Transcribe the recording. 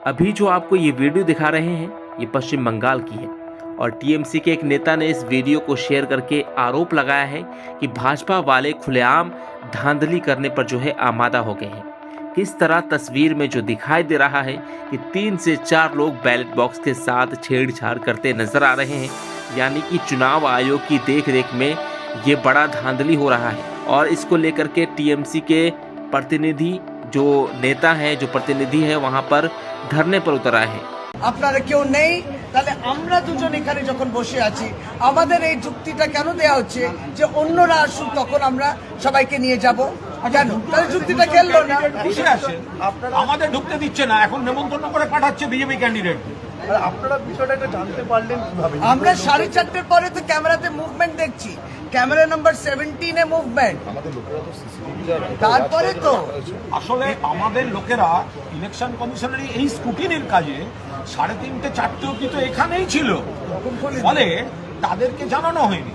अभी जो आपको ये वीडियो दिखा रहे हैं ये पश्चिम बंगाल की है और टीएमसी के एक नेता ने इस वीडियो को शेयर करके आरोप लगाया है कि भाजपा वाले खुलेआम धांधली करने पर जो है आमादा हो गए हैं। किस तरह तस्वीर में जो दिखाई दे रहा है कि 3 से 4 लोग बैलेट बॉक्स के साथ छेड़छाड़ करते नजर आ रहे हैं, यानी कि चुनाव आयोग की देखरेख में ये बड़ा धांधली हो रहा है। और इसको लेकर के टीएमसी के प्रतिनिधि जो नेता है, जो प्रतिनिधि है, वहां पर धरने पर उतर आए हैं। আপনারা কেউ নেই, তাহলে আমরা দুজন এখানে যখন বসে আছি আমাদের এই যুক্তিটা কেন দেয়া হচ্ছে যে অন্যরা আসুক তখন আমরা সবাইকে নিয়ে যাব? কেন তাহলে যুক্তিটা খেললো না? বসে আছে, আমাদের ঢুকতে দিচ্ছে না, এখন নেমন্তন্ন করে পাঠাচ্ছে বিজেপি ক্যান্ডিডেট। আপনারা বিষয়টা এটা জানতে পারলেন কিভাবে? আমরা 4:30 পরে তো ক্যামেরাতে মুভমেন্ট দেখছি, ক্যামেরা নাম্বার 17 এ মুভমেন্ট। আমাদের লোকেরা তো সিসিটিভি তারপরে তো আসলে আমাদের লোকেরা ইলেকশন কমিশনের এই স্কুটিনির কাজে 3:30 4টে অবধি তো এখানেই ছিল, ফলে তাদেরকে জানানো হয়নি।